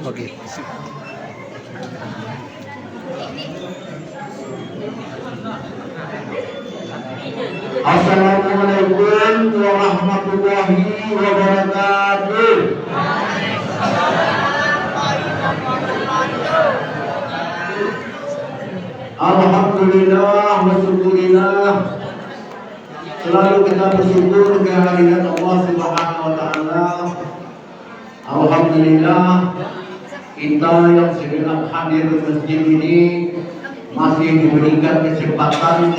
Oke. Assalamualaikum warahmatullahi wabarakatuh. Alhamdulillah wa syukurillah. Selalu kita bersyukur kehadiran Allah Subhanahu wa taala. Alhamdulillah kita yang sedang hadir di masjid ini masih diberikan kesempatan,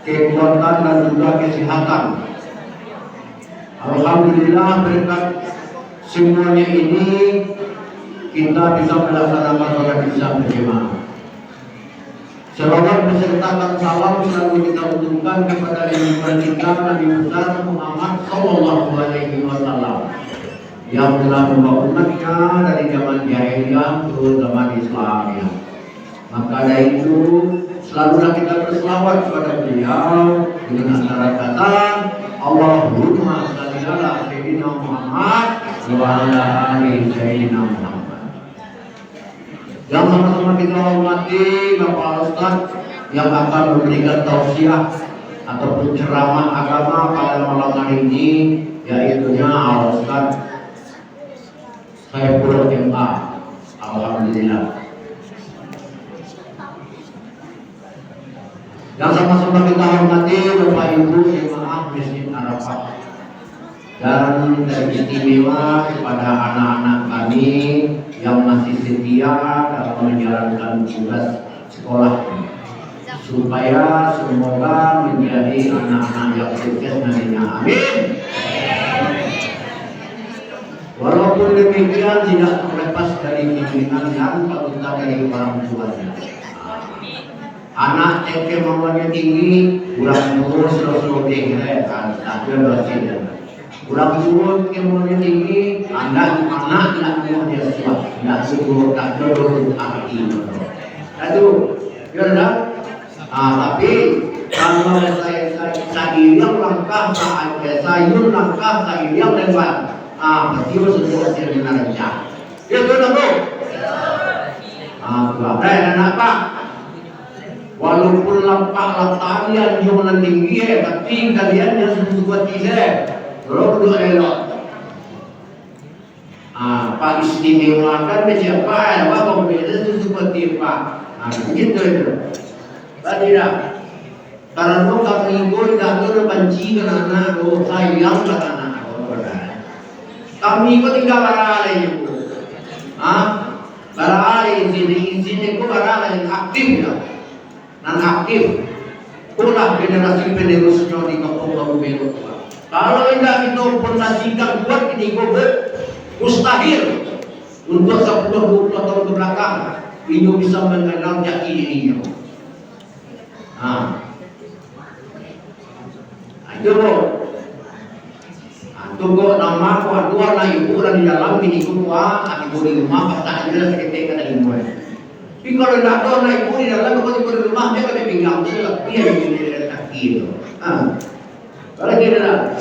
kekuatan dan juga kesehatan. Alhamdulillah berkat semuanya ini kita bisa melaksanakan sholat isya berjamaah. Selawat beserta salam selalu kita ucapkan kepada junjungan kita Nabi besar Muhammad Sallallahu Alaihi Wasallam yang telah membawa umatnya dari zaman jahiliyah ke zaman Islam. Maka dari itu selalulah kita berselawat kepada beliau dengan antara kata Allahumma shalli ala sayyidina Muhammad wa ala ali sayyidina Muhammad. Yang sama-sama kita hormati Bapak Ustaz yang akan memberikan tausiah ataupun ceramah agama pada malam hari ini, yaitunya Al-Ustaz Saiful MA. Alhamdulillah. Yang sama-sama kita hormati Bapak Ibu jemaah Masjid Arafah, dan teristimewa kepada anak-anak kami yang masih setia dalam menjalankan tugas sekolah, supaya semoga menjadi anak-anak yang sukses nantinya. Amin. Walaupun demikian tidak terlepas dari bimbingan dan panutan dari orang tuanya. Anak TK maunya tinggi, kurang turun selalu kan, tapi berhasil. Kurang turun maunya tinggi, anak tidak mau dia suat, tidak suruh tak dorong hati. Itu, ya. Tapi kalau saya yang langkah sayur langkah saya yang lewat, betul sudah saya benar saja. Ya betul tu. Berapa apa? Walaupun lampak talian yang tinggi, tapi kalian yang sudah tidak. Kalau dulu elok, Pak istimewakan siapa? Apa pembeda itu seperti Pak? Begitu itu. Tadi dah. Karena kami ikut kami benci kerana sayang kerana kami ikut tinggal barang itu. Barang sini itu barang yang aktif ya. Dan aktif. Itulah generasi penerusnya di kampung Belu. Kalau tidak kita fondasikan buat ini mustahil untuk 10-20 tahun ke belakang ini bisa mengenal jati dirinya. Itu kok nama kok dua lah ibu lah di dalam ini semua ibu di rumah pasti ada seketika dari ibu. Tapi kalau tidak ada ibu di dalam kok ibu di rumah dia kan pinggang dia dia di kaki itu. Kalau tidak,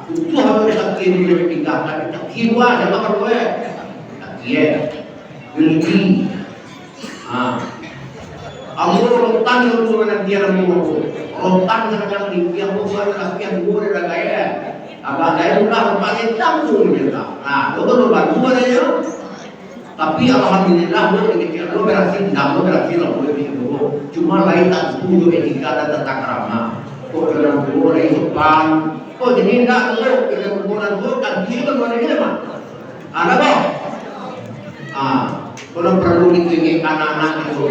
itu harus kaki ini lebih pinggang. Tapi kaki dua ada apa gue? Kaki ya, gigi. Amur rotan yang tu nak dia amur. Rotan kadang-kadang di yang bukan kaki yang dua ada gaya. Agak gaya juga pakai campur juga. Betul dua dia. Tapi alhamdulillah lo berhasil lah boleh begitu. Cuma lain tak setuju etika dan tata krama. Kok dalam dua dari depan. Kok jadi enggak lo dalam hubungan gue kan dia kan mana dia mah. Ada kok. Kalau perlu ditinggi anak-anak itu.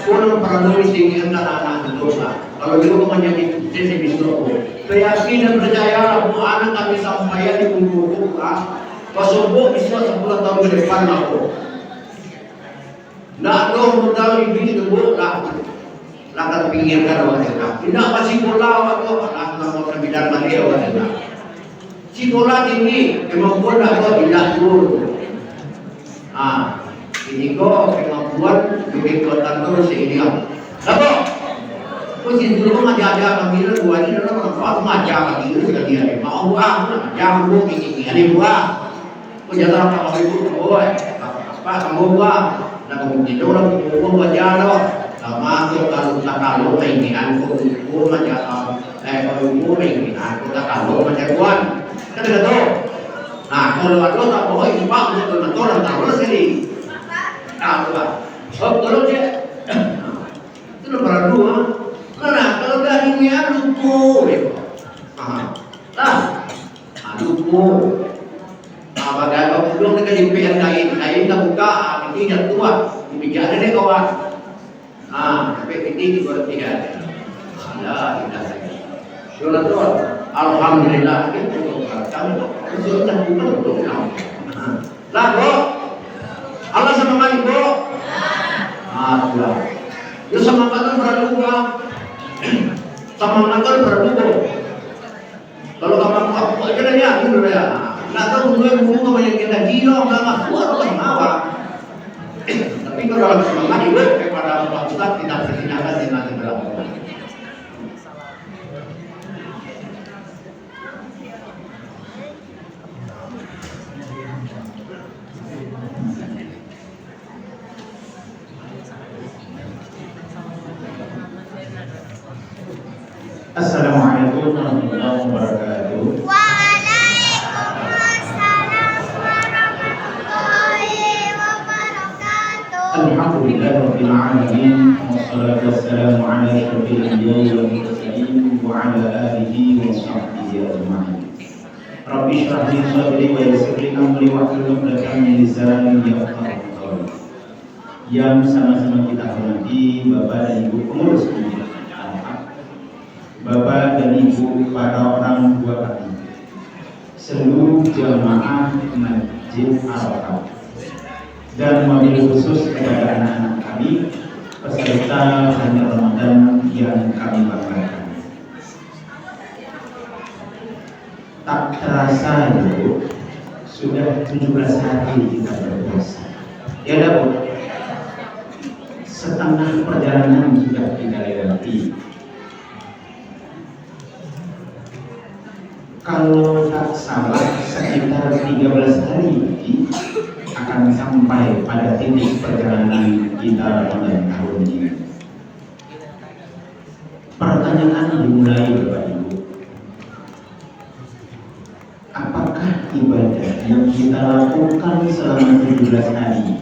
Kalau perlu ditinggi anak-anak itu. Kalau dia mau menjadi saya bisa yakin dan percaya bahwa anak kami sampai di bulu Kosovo bisa 10 tahun ke depan aku. Nak dong modal ini dulu lah terpinggirkan awak. Tidak masih bola aku nak mau terbidan lagi awak. Si bola tinggi kemampuan aku tidak turun. Ini kok kemampuan lebih kuat terus ini. Apa? Kau sih dulu ngajar kami dua ini orang ngajar lagi itu dia mau jangan lu ini buah. Penjara kamu itu, boy, apa kamu buat? Nah kamu itu orang umum aja loh. Sama tu kalau keinginan umum aja, kalau umum keinginan kalau macam kuat, kan ada tu. Nah kalau ada tak boleh imbang untuk mentor dan tahu sendiri. Tahu tak? Kalau dia itu nomor dua. Karena kalau dagingnya lupa, lah, lupa. Bagai apa belum kita jumpa kain kita buka, ini yang tua, bicara deh kawan. Tapi ini juga tidak ada, tidak ada. Saudara, alhamdulillah itu kami sudah bukan untuk kamu. Lah, bro, Allah sama kali bro. Sudah. Itu sama kali berdua, sama kali berdua. Kalau kamu apa aja ya, ini ya. Nah, tahu bunga banyak kita gila, nggak kuat orang apa. Tapi kalau semangat itu kepada Pak Ustaz tidak persidangan di nanti berlaku. Assalamualaikum warahmatullahi wabarakatuh. Alhamdulillahirabbil alamin wassalatu wassalamu ala asyrofil anbiya'i wal mursalin wa ala alihi wa sahbihi ajma'in. Rabbi shrah li sadri wa yassir li amri wa hlul 'uqdatam min lisani yafqahu qawli. Yang sama-sama kita hormati Bapak dan Ibu pengurus masjid Al-Haq, Bapak dan Ibu para orang tua kami, seluruh jamaah Masjid Al-Haq, dan wabil khusus kepada anak-anak kami peserta bulan Ramadan yang kami banggakan. Tak terasa itu sudah 17 hari kita berpuasa. Ya dapat setengah perjalanan sudah kita lewati. Kalau tak salah sekitar 13 hari lagi akan sampai pada titik perjalanan kita Ramadan tahun ini. Pertanyaan dimulai Bapak Ibu, apakah ibadah yang kita lakukan selama 17 hari,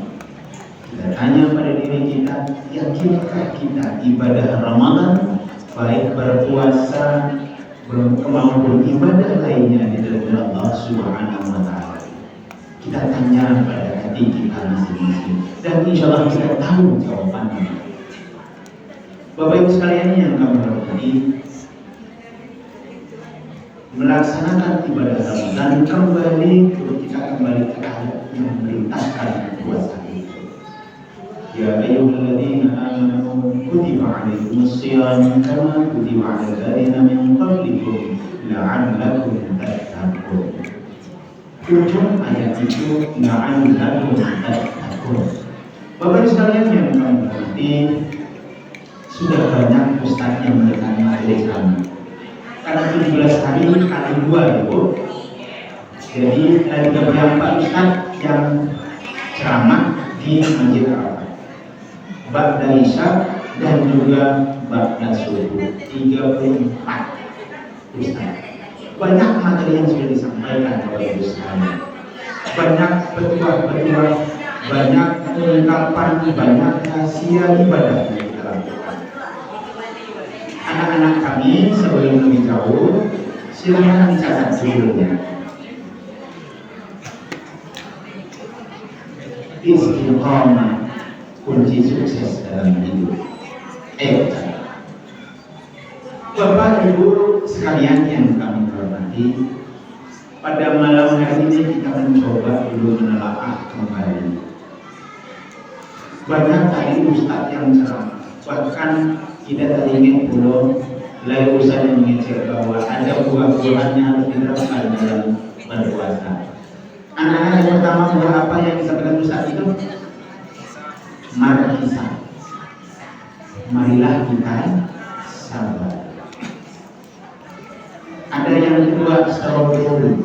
kita tanya pada diri kita, yakinkah kita ibadah Ramadan, baik berpuasa maupun ibadah lainnya di dalam Allah Subhanahu wa Ta'ala? Kita tanya pada hati kita masing-masing, dan insya Allah kita tahu jawabannya. Bapak Ibu sekalian yang kami hormati, melaksanakan ibadah Ramadan kembali kita kembali ke ayat yang memerintahkan puasa itu. Ya ayyuhalladzina amanu kutiba 'alaikumus shiyam kama kutiba 'alal ladzina min qablikum la'allakum tattaqun. Ujung ayat itu la'allakum tattaqun. Bapak sekalian yang kami hormati, sudah banyak ustaz yang bertanya kepada kami. Karena 17 hari kali 2 Ibu. Jadi ada beberapa ustaz yang ceramah di Masjid Al-Haq, ba'da isya dan juga ba'da subuh, 34 ustaz. Banyak materi yang sudah disampaikan oleh ustaz. Banyak petua-petua, banyak ungkapan, banyak rahasia ibadah yang kita lakukan. Anak-anak kami sebelum lebih jauh, silakan dicatat judulnya. Istiqomah, kunci sukses dalam hidup. Bapak Ibu sekalian yang kami hormati, pada malam hari ini kita mencoba dulu menelaah kembali. Banyak tadi ustaz yang ceramah, bahkan kita teringin pula lalu ustaz yang mengecek bahwa ada buah-buahannya harus diterapkan dalam berpuasa. Anak-anak yang pertama buah apa yang disampaikan ustaz itu? Markisa. Marilah kita sabar. Ada yang kedua, strawberry.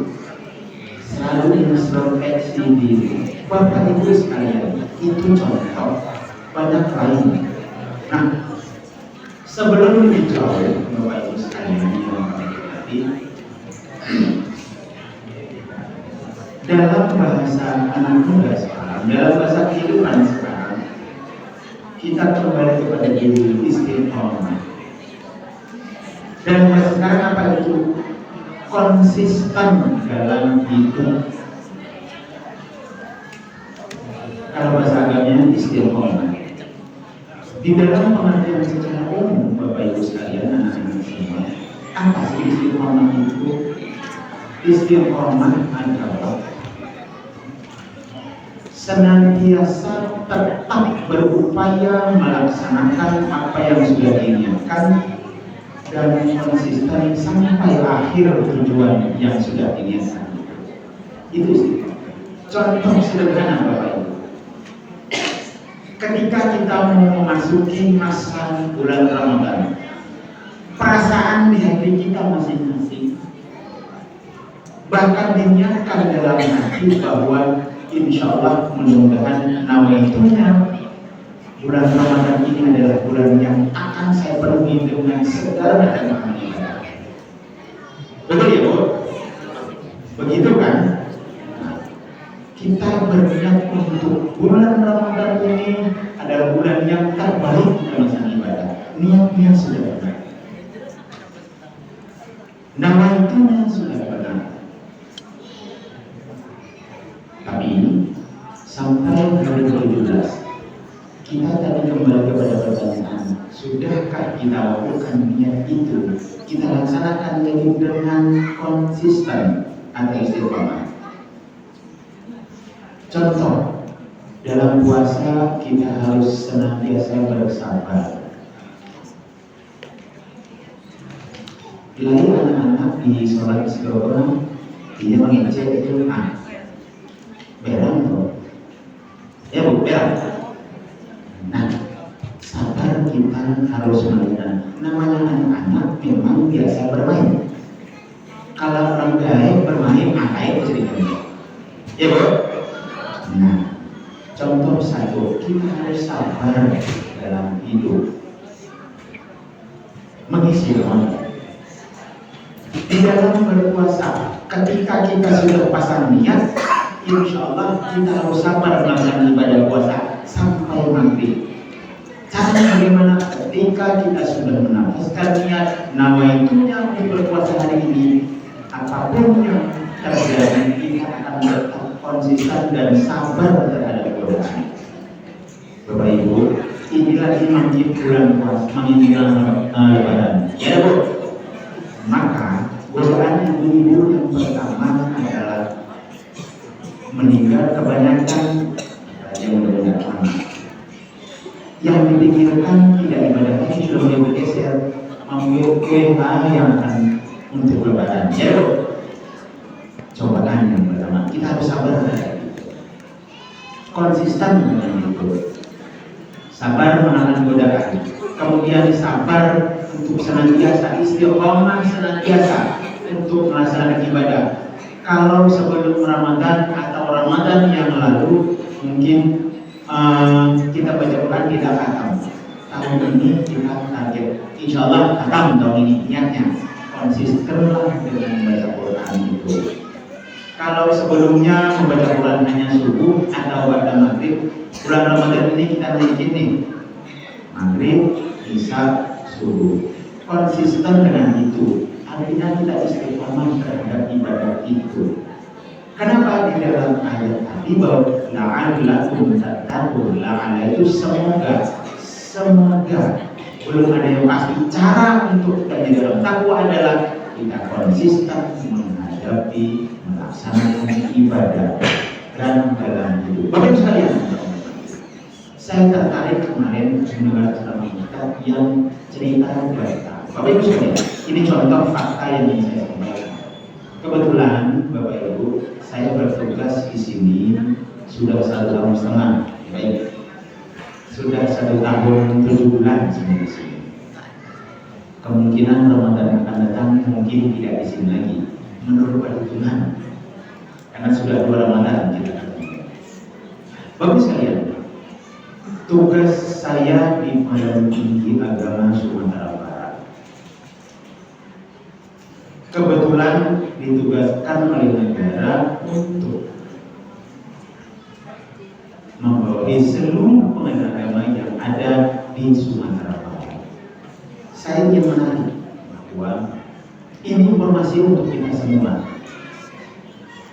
selalu introspeksi diri. Bapak Ibu sekalian, itu contoh banyak lain. Nah, sebelum dijawab Bapak Ibu sekalian yang berarti dalam bahasa anak muda sekarang, dalam bahasa kehidupan sekarang, kita kembali kepada diri istiqomah. Dan sekarang apa itu? Konsisten dalam hidup. Kalau bahasa agamanya istiqomah. Di dalam pengertian secara umum, Bapak Ibu sekalian, anak-anak semua, apa sih istiqomah itu? Istiqomah adalah senantiasa tetap berupaya melaksanakan apa yang sudah diinginkan dan konsisten sampai akhir tujuan yang sudah diinginkan. Itu sih contoh sederhana Bapak Ibu. Ketika kita mau memasuki masa bulan Ramadan, perasaan di hati kita masing-masing, bahkan diniatkan dalam hati bahwa insya Allah mudah-mudahan nawaitunya bulan Ramadan ini adalah bulan yang akan saya penuhi dengan segala macam amal ibadah. Betul ya Bu? Begitu kan? Kita berniat untuk bulan Ramadan ini adalah bulan yang terbaik dalam masa ibadah. Niatnya sudah benar, nawaitunya sudah benar. Tapi sampai 2017 kita tadi kembali kepada pertanyaan, sudahkah kita lakukan niat itu? Kita laksanakan itu dengan konsisten atau istiqomah. Contoh, dalam puasa kita harus senantiasa bersabar. Lain anak-anak di sholat istiqomah, dia mengecek itu berang tuh, ya Bu, berang. Nah, sabar kita harus melihat. Namanya anak-anak memang biasa bermain. Kalau orang gaib bermain, itu ceritanya. Ya Bu. Nah, contoh satu, kita harus sabar dalam hidup, mengisi Ramadan. Di dalam berpuasa, ketika kita sudah pasang niat, insya Allah kita harus sabar melaksanakan ibadah puasa sampai maghrib. Cara bagaimana? Ketika kita sudah menafaskan niat, nawaitunya untuk berpuasa hari ini, apapun yang terjadi kita akan tetap konsisten dan sabar terhadap godaan. Bapak Ibu, inilah mengikuti bulan puasa, mengikuti Ramadan. Ya Bu. Maka godaan ibu-ibu yang pertama adalah meninggal kebanyakan yang udah lama. Yang dipikirkan tidak ibadah lagi sudah mulai bergeser mengambil yang akan untuk lebaran. Ya Bu. Cobaan yang pertama, kita harus sabar, konsisten dengan itu, sabar menahan godaan, kemudian sabar untuk senantiasa istiqomah, senantiasa untuk melaksanakan ibadah. Kalau sebelum Ramadan atau Ramadan yang lalu mungkin kita baca Quran tidak khatam, tahun ini kita target insya Allah khatam tahun ini. Niatnya konsistenlah dengan baca Quran itu. Kalau sebelumnya membaca Quran hanya subuh atau pada maghrib, bulan Ramadan ini kita naikin nih maghrib, isya, subuh. Konsisten dengan itu, artinya kita istiqomah terhadap ibadah itu. Kenapa di dalam ayat tadi bahwa la'allakum tattaqun, la'alla itu semoga belum ada yang pasti. Cara untuk kita di dalam takwa adalah kita konsisten menghadapi melaksanakan ibadah dan dalam hidup. Bapak Ibu sekalian, saya tertarik kemarin mendengar ceramah kita yang cerita berita. Bapak Ibu sekalian, ini contoh fakta yang ingin saya sampaikan. Kebetulan Bapak Ibu, saya bertugas di sini sudah 1 tahun setengah. Baik, sudah 1 tahun 7 bulan di sini. Kemungkinan Ramadan akan datang mungkin tidak di sini lagi. Menurut perhitungan, karena sudah 2 Ramadan kita ketemu. Bagus sekalian, tugas saya di Badan Tinggi Agama Sumatera Barat kebetulan ditugaskan oleh negara untuk membawahi seluruh pengajian agama yang ada di Sumatera Barat. Saya ingin menarik bahwa ini informasi untuk kita semua.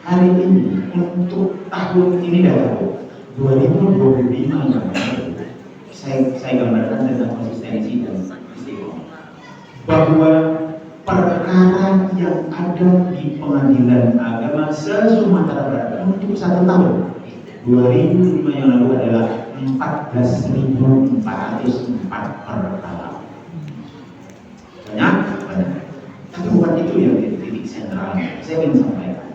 Hari ini untuk tahun ini datang 2025 yang lalu, saya gambarkan tentang konsistensi dan istiqomah bahwa perkara yang ada di pengadilan agama se-Sumatera Barat untuk 1 tahun 2005 yang lalu adalah 14.404 perkara. Banyak. Tapi bukan itu yang jadi titik sentral. Saya ingin sampaikan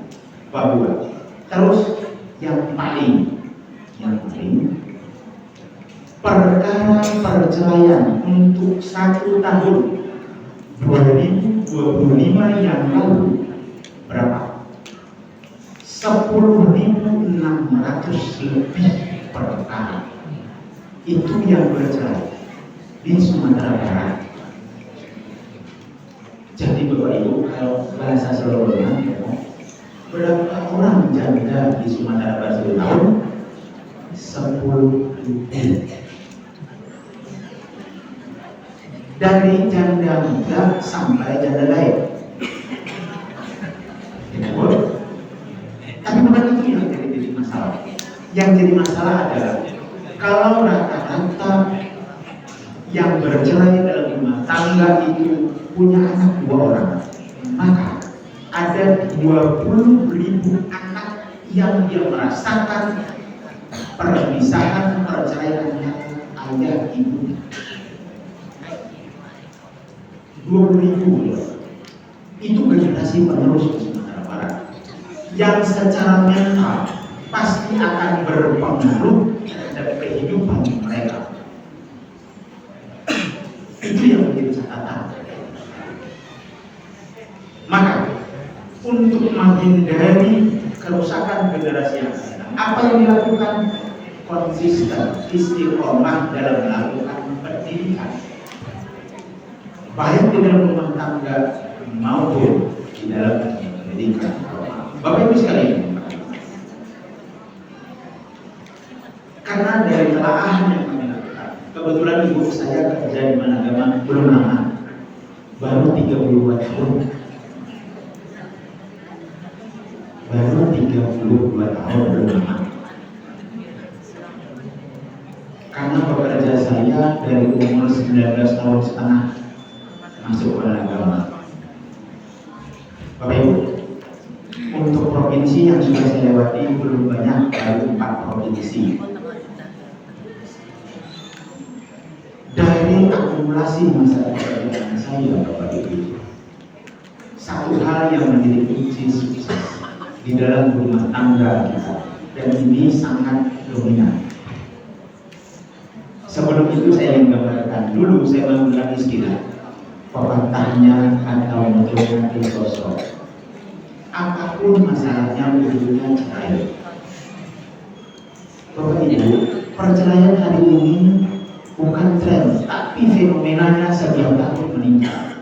bahwa terus yang paling perkara perceraian untuk 1 tahun 2025 yang lalu berapa? 10.600 lebih perkara itu yang bercerai di Sumatera Barat. Jadi Bapak Ibu, kalau bahasa Solonya berapa orang janda di Sumatera Barat 1 tahun? 10.000. Dari janda muda sampai janda lain. Tapi bukan itu yang jadi masalah. Yang jadi masalah adalah kalau rata-rata yang bercerai dalam rumah tangga itu punya anak 2 orang, maka ada 20.000 anak yang dia merasakan perpisahan perceraiannya ayah ibu. 20.000 itu generasi penerus di Sumatera Barat yang secara mental pasti akan berpengaruh terhadap kehidupan mereka. Itu yang menjadi catatan. Maka untuk menghindari kerusakan generasi yang datang, apa yang dilakukan? Konsisten, istiqomah dalam melakukan pendidikan, baik di dalam rumah tangga maupun di dalam pendidikan. Bapak Ibu sekalian, karena dari telaah yang kami lakukan, kebetulan ibu saya kerja di mana agama belum lama, baru 32 tahun. Baru 32 tahun belum lama. Karena pekerja saya dari umur 19 tahun setengah masuk ke agama. Bapak Ibu, untuk provinsi yang sudah saya lewati belum banyak, baru 4 provinsi. Dari akumulasi masa pekerjaan saya, Bapak Ibu, satu hal yang menjadi kunci sukses di dalam rumah tangga kita, dan ini sangat dominan. Sebelum itu saya ingin gambarkan dulu, saya menggunakan istilah pepatahnya atau menurutnya di sosok. Apapun masalahnya ujungnya cerai. Bapak Ibu, perceraian hari ini bukan tren, tapi fenomenanya setiap tahun meningkat.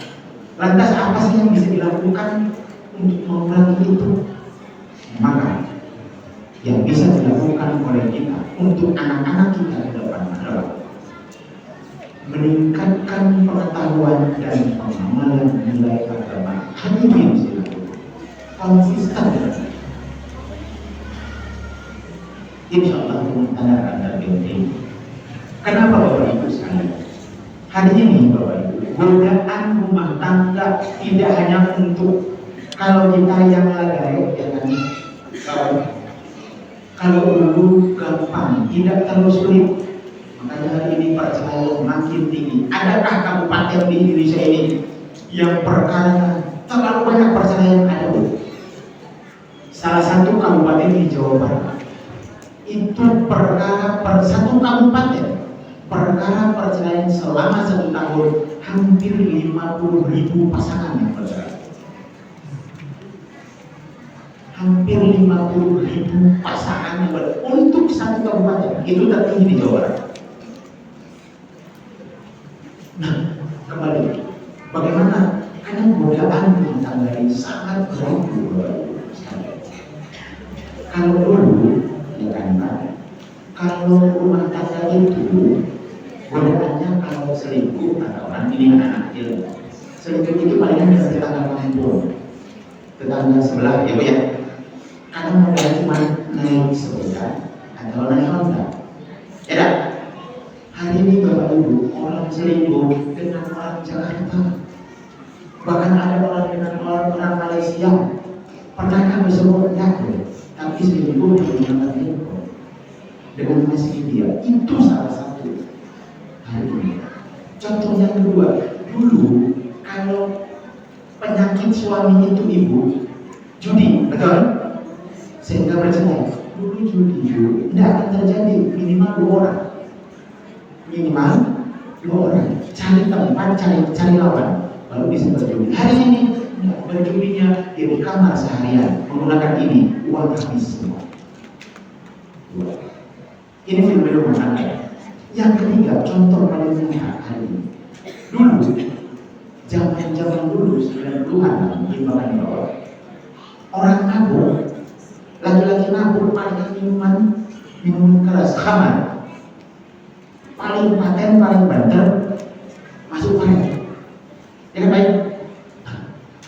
Lantas apa sih yang bisa dilakukan untuk mengurangi itu? Maka yang bisa dilakukan oleh kita untuk anak-anak kita ke depan adalah meningkatkan pengetahuan dan pengamalan nilai agama. Hanya itu yang bisa dilakukan. Konsisten. Insya Allah rumah tangga akan terbentuk. Kenapa Bapak Ibu sekalian? Hari ini Bapak Ibu, godaan rumah tangga tidak hanya untuk kalau kita yang lagai, ya kan? Kalau dulu gampang, tidak terlalu sulit. Makanya hari ini perceraian makin tinggi. Adakah kabupaten di Indonesia ini yang perkara terlalu banyak perceraian? Ada. Salah satu kabupaten di Jawa Barat itu perkara satu kabupaten perkara perceraian selama 1 tahun hampir 50.000 pasangan yang bercerai. hampir 50.000 pasangan untuk satu kabupaten. Itu tertinggi di Jawa Barat. Nah, kembali, bagaimana? Karena godaan rumah tangga ini sangat berat. Kalau dulu, ya kan Pak, kalau rumah tangga itu godaannya kalau selingkuh atau orang ini anak kecil, selingkuh itu palingan dari tetangga kampung, tetangga sebelah, ya Bu ya. Karena modal cuma naik sepeda atau naik Honda. Ya dah. Hari ini Bapak Ibu, orang selingkuh dengan orang Jakarta, bahkan ada orang dengan orang Malaysia. Pernah kami semua yakin, tapi selingkuh dengan handphone, dengan masih dia. Itu salah satu. Hari ini. Contoh yang kedua, dulu kalau penyakit suami itu ibu, judi, betul? Sehingga bercerai. Dulu judi itu tidak akan terjadi, minimal 2 orang. Minimal 2 orang. Cari tempat, cari lawan, baru bisa berjudi. Hari ini berjudinya di kamar seharian menggunakan ini, uang habis semua. Ini fenomena rumah tangga. Yang ketiga, contoh paling mudah hari ini. Dulu, zaman dulu 90-an mungkin bahkan di bawah, orang mabuk, laki-laki mabuk paling minuman keras, khamar, paling paten, paling banter, masuk paling. Ya kan baik?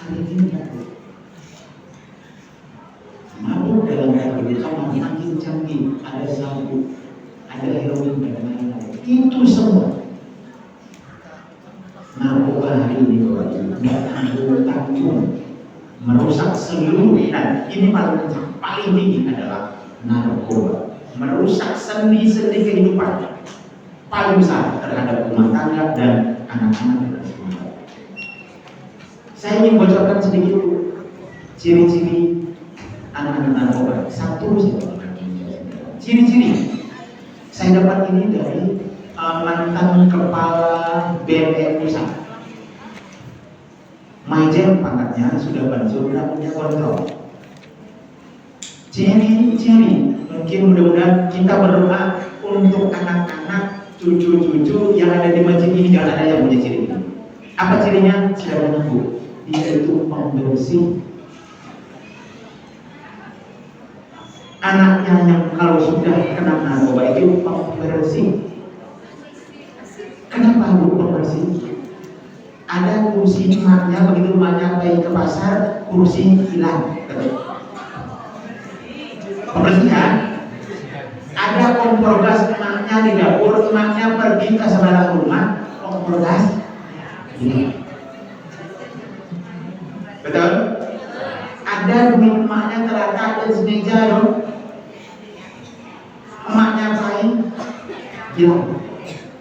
Hari ini mabuk dalam keadaan khamar makin canggih, ada sabu, ada heroin dan lain-lain. Itu semua. Narkoba hari ini tidak tanggung-tanggung, merusak seluruh, dan ini paling tinggi adalah narkoba, merusak sendi-sendi kehidupan paling besar terhadap rumah tangga dan anak-anak dan semua. Saya ingin bocorkan sedikit ciri-ciri anak-anak narkoba. Satu ciri-ciri. Saya dapat ini dari mantan kepala BNN Pusat. Majen pangkatnya sudah pensiun, tidak punya kontrol. Ciri-ciri, mungkin mudah-mudahan kita berdoa untuk anak-anak, cucu-cucu yang ada di masjid ini jangan ada yang punya ciri ini. Apa cirinya? Saya menunggu. Dia itu pembersih. Anaknya yang kalau sudah kena narkoba itu pembersih. Kenapa Bu pembersih? Ada kursi emaknya, begitu emaknya pergi ke pasar, kursi hilang. Pembersih kan? Ada kompor gas emaknya di dapur, emaknya pergi ke sebelah rumah, kompor gas hilang. Betul? Ada duit emaknya terletak di meja, emaknya paling hilang.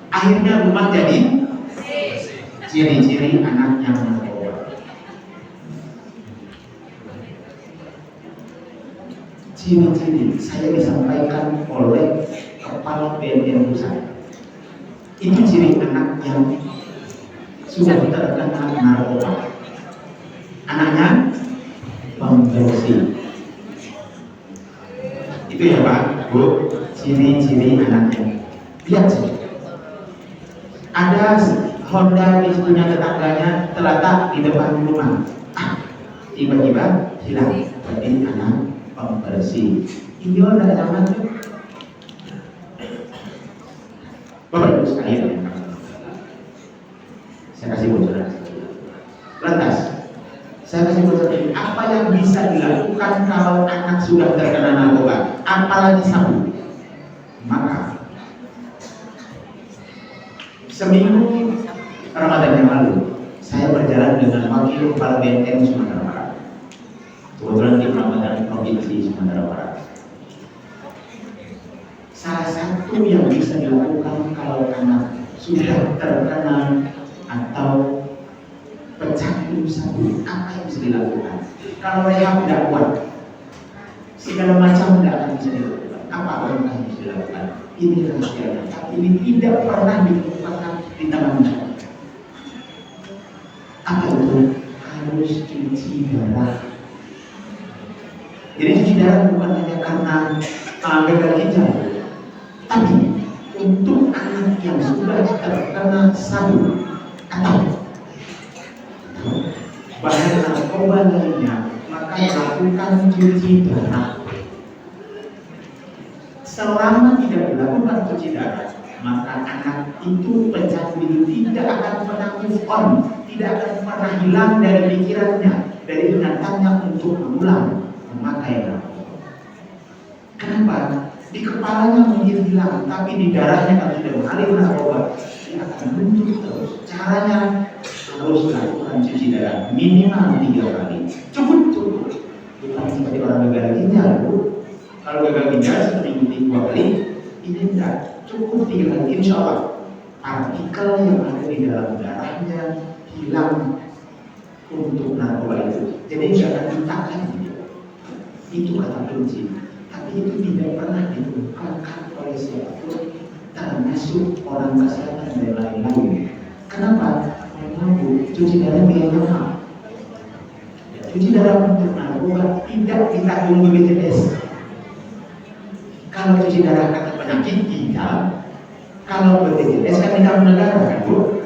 Akhirnya rumah jadi ciri-ciri anak yang narkoba. Ciri-ciri saya disampaikan oleh kepala BNN Pusat. Itu ciri anak yang sudah terkena narkoba. Anaknya pembersih. Itu ya Pak, Bu, ciri-ciri anaknya. Lihat sih. Ada Honda di punya tetangganya terletak di depan rumah. Tiba-tiba hilang. Berarti anak pembersih. Ini Honda zaman itu. Bapak Ibu sekalian, saya kasih bocoran. Lantas, saya kasih bocoran. Apa yang bisa dilakukan kalau anak sudah terkena narkoba, apalagi sabu? Maka seminggu Ramadan yang lalu, saya berjalan dengan wakil kepala BNN Sumatera Barat. Kebetulan di Ramadan Provinsi Sumatera Barat. Salah satu yang bisa dilakukan kalau anak sudah terkena atau pecandu sabu, apa yang bisa dilakukan? Kalau rehab tidak kuat, segala macam tidak akan bisa dilakukan. Apa yang bisa dilakukan? Ini rahasianya, tapi ini tidak pernah dilakukan di tangan masyarakat. Apa itu? Harus cuci darah. Jadi cuci darah bukan hanya karena gagal ginjal, tapi untuk anak yang sudah terkena sabu atau bahan narkoba lainnya, maka lakukan cuci darah. Selama tidak dilakukan cuci darah, maka anak itu pecandu tidak akan pernah move on, tidak akan pernah hilang dari pikirannya, dari ingatannya untuk mengulang memakai narkoba. Kenapa? Di kepalanya mungkin hilang, tapi di darahnya kalau sudah mengalir narkoba, dia akan muncul terus. Caranya harus lakukan cuci darah minimal 3 kali. Cukup. Bukan seperti orang gagal ginjal, Bu. Kalau gagal ginjal seminggu 3 kali, ini enggak. Cukup 3 kali, insya Allah partikel yang ada di dalam darahnya hilang untuk narkoba itu. Jadi jangan ditahan. Itu kata kunci. Tapi itu tidak pernah ditukarkan oleh siapapun, termasuk orang kesehatan dan lain-lain. Kenapa? Memang Bu, cuci darah biaya mahal. Cuci darah untuk narkoba tidak ditanggung BPJS. Kalau cuci darah karena penyakit ginjal, kalau BPJS kan ditanggung negara kan Bu.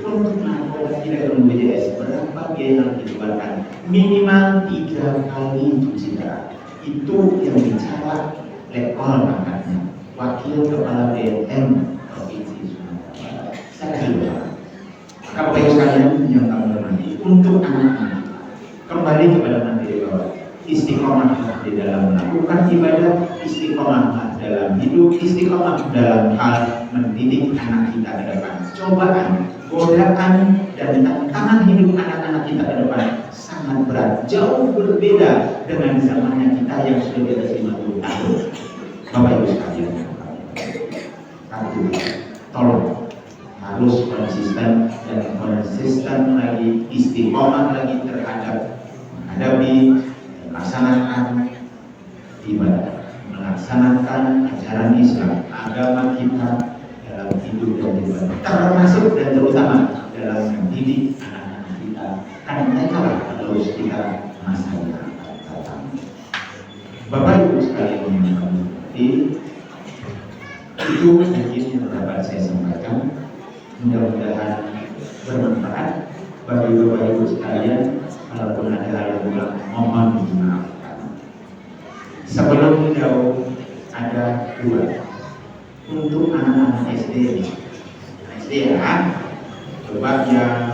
Untuk narkoba tidak ditanggung BPJS, berapa biaya yang dikeluarkan? Minimal 3 kali cuci darah. Itu yang bicara lekol angkatnya, wakil kepala BNN Provinsi Sumatera Barat. Saya kira maka Bapak Ibu sekalian yang kami hormati, untuk anak-anak kembali kepada materi bahwa istiqomah di dalam melakukan ibadah, istiqomah dalam hidup, istiqomah dalam hal mendidik anak kita ke depan. Cobaan, godaan, dan tantangan hidup anak-anak kita ke depan sangat berat, jauh berbeda dengan zamannya kita yang sudah di atas 50 tahun. Bapak Ibu sekalian, satu, tolong harus konsisten lagi, istiqomah lagi terhadap menghadapi, melaksanakan ibadah, melaksanakan ajaran Islam, agama kita dalam hidup dan ibadah, termasuk dan terutama dalam mendidik anak-anak kita, karena mereka harus kita masa yang akan datang. Bapak Ibu sekalian yang kami hormati, itu mungkin yang dapat saya sampaikan. Mudah-mudahan bermanfaat bagi Bapak Ibu sekalian. Kalaupun ada hal yang kurang, mohon dimaafkan. Sebelum jauh, ada 2 untuk anak-anak SD. SD ya, coba yang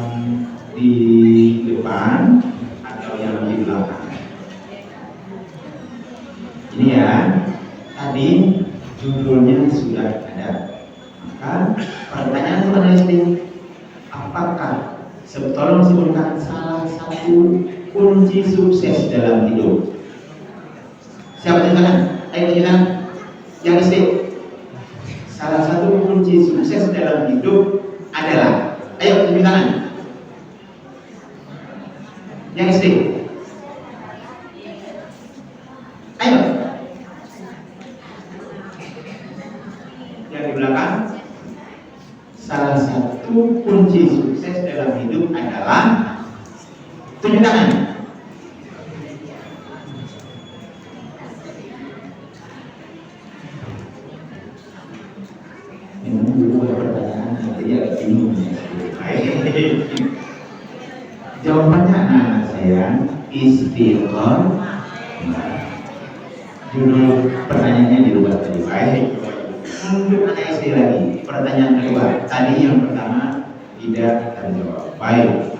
di depan atau yang di belakang. Ini ya, tadi judulnya sudah ada. Maka pertanyaan kepada SD, apakah tolong sebutkan salah satu kunci sukses dalam hidup. Siapa yang tangan? Ayo tangan. Yang SD. Salah satu kunci sukses dalam hidup adalah, ayo tunjuk tangan. Yang SD. Ayo. Yang di belakang. Salah satu kunci sukses dalam hidup adalah, tunjuk tangan. Memang dulu ada pertanyaan, jadi agak bingung. Jawabannya anak saya, istiqomah. Judul pertanyaannya dirubah tadi. Baik. Untuk anak SD lagi, pertanyaan kedua. Tadi yang pertama tidak terjawab. Baik.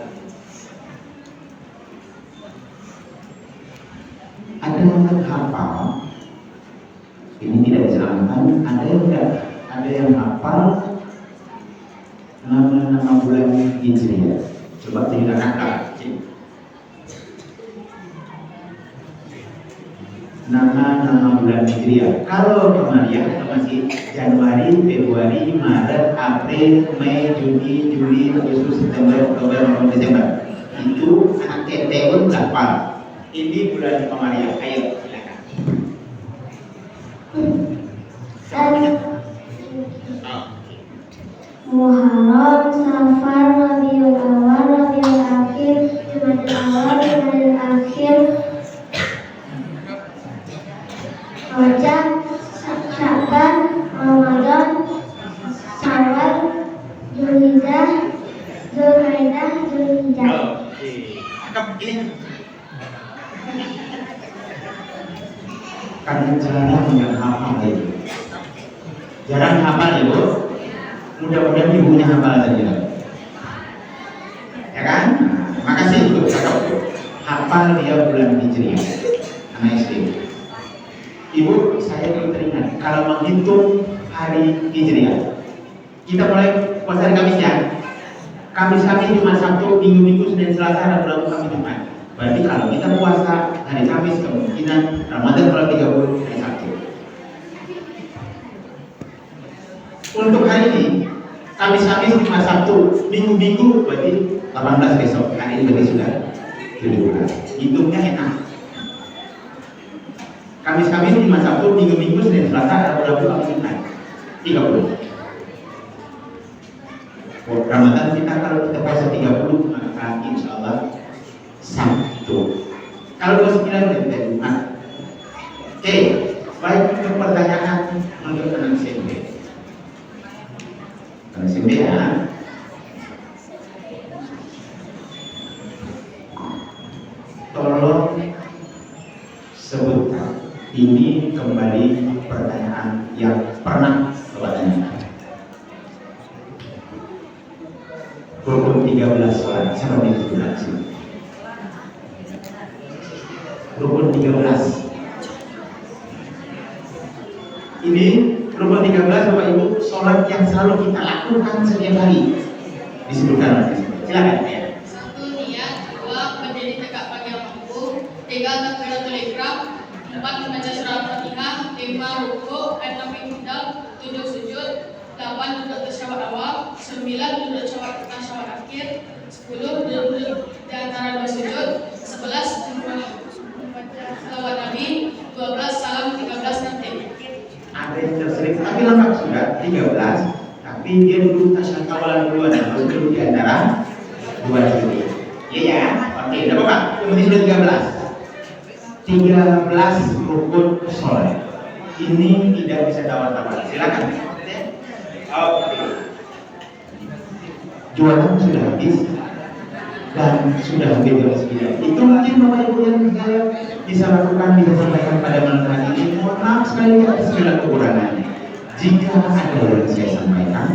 Ada yang hafal, ini tidak disarankan. Ada yang tidak, ada yang hafal nama-nama bulan Hijriah. Coba tunjukkan angka. Nama-nama bulan Hijriah. Kalau kemarin masih Januari, Februari, Maret, April, Mei, Juni, Juli, Agustus, September, Oktober, November, Desember. Itu anak TT pun hafal. Ini bulan Komariah. Ayo silakan. Muharram, Safar, Rabiul Awal, Rabiul Akhir, Jumadil Awal, Jumadil Akhir, Rajab, Sya'ban, Ramadan, Syawal, Zulhijjah, Zulkaidah, Zulhijjah. Cakep ini. Kan jarang yang hafal itu. Jarang hafal ya Bu. Mudah-mudahan ibunya hafal saja. Ya kan? Makasih Bu, cakep. Hafal dia bulan Hijriah. Anak SD. Ibu, saya ingin teringat kalau menghitung hari Hijriah. Kita mulai puasa hari Kamis ya. Kamis, Jumat, Sabtu, Minggu, Senin, Selasa, Rabu, Kamis, Jumat. Berarti kalau kita puasa hari Kamis, kemungkinan Ramadan kalau 30 hari Sabtu. Untuk hari ini, Kamis, Jumat, Sabtu, Minggu, berarti 18 besok. Hari ini berarti sudah 17. Hitungnya enak. Kamis, Jumat, Sabtu, Minggu, Senin, Selasa, Rabu, Kamis, Jumat. 30. Ramadan kita kalau kita puasa 30 maka insya Allah Sabtu. Kalau 29 kita Jumat. Oke, baik untuk pertanyaan untuk anak SMP. Anak SMP ya. Tolong sebutkan ini kembali pertanyaan yang pernah Bapak tanyakan. Rukun 13 sholat, siapa yang disebutkan sih? Rukun 13. Ini rukun 13 Bapak Ibu, sholat yang selalu kita lakukan setiap hari. Disebutkan. Silakan ya. 1. Niat. 2. Berdiri tegak pada waktu. 3. Takbiratul ihram. 4. Membaca surah Fatihah. 5. Rukuk. 6. I'tidal. 7. Sujud. 8. Duduk tasyahud awal. 9. Duduk tasyahud akhir. 10. Duduk di antara dua sujud. 11. Membaca selawat Nabi. 12. Salam. 13. Nanti. Ada yang terselip, tapi lengkap sudah 13. Tapi dia dulu tasyahud awal duluan, baru duduk di antara dua sujud. Iya ya, oke, tidak apa-apa. Yang penting sudah 13 rukun sholat. Ini tidak bisa tawar-tawar. Silakan. Oke. Jualan sudah habis dan sudah hampir jam 9. Itu mungkin Bapak Ibu yang saya bisa lakukan, bisa sampaikan pada malam hari ini. Mohon maaf sekali atas segala kekurangannya. Jika ada yang saya sampaikan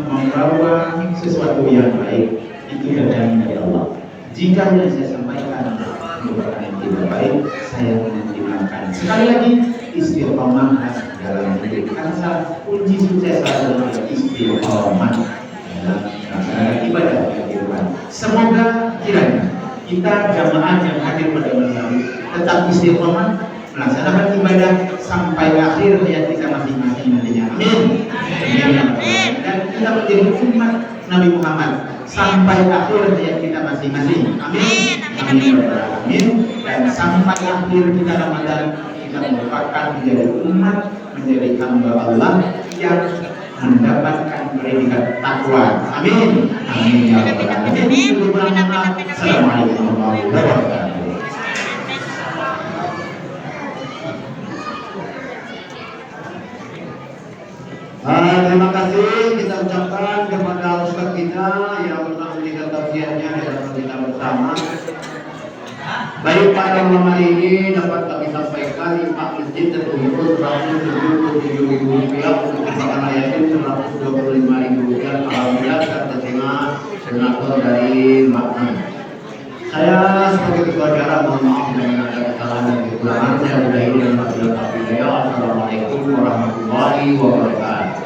membawa sesuatu yang baik, itu datang dari Allah. Jika yang saya sampaikan merupakan yang tidak baik, saya menantikan. Sekali lagi, istiqomah dalam hidup. Karena kunci sukses adalah istiqomah dalam melaksanakan ibadah kehidupan. Semoga kiranya kita jamaah yang hadir pada malam hari tetap istiqomah melaksanakan ibadah sampai akhir hayat kita masing-masing nantinya. Amin. Dan kita menjadi umat Nabi Muhammad sampai akhir hayat kita masing-masing. Amin. Amin. Dan sampai akhir kita Ramadan kita merupakan menjadi umat, menjadi hamba Allah yang mendapatkan predikat takwa. Amin. Amin ya rabbal alamin. Assalamualaikum warahmatullahi wabarakatuh. Terima kasih kita ucapkan kepada Ustaz kita yang telah memberikan tausiahnya dalam kita bersama. Baik, pada malam hari ini dapat kami sampaikan imam masjid terkumpul 177.000 rupiah untuk kebangan yatim 125.000 rupiah. Alhamdulillah serta senator dari Maknan. Saya sebagai ketua acara mohon maaf dengan ada kesalahan dan kekurangan. Saya sudah ini dan Assalamualaikum warahmatullahi wabarakatuh.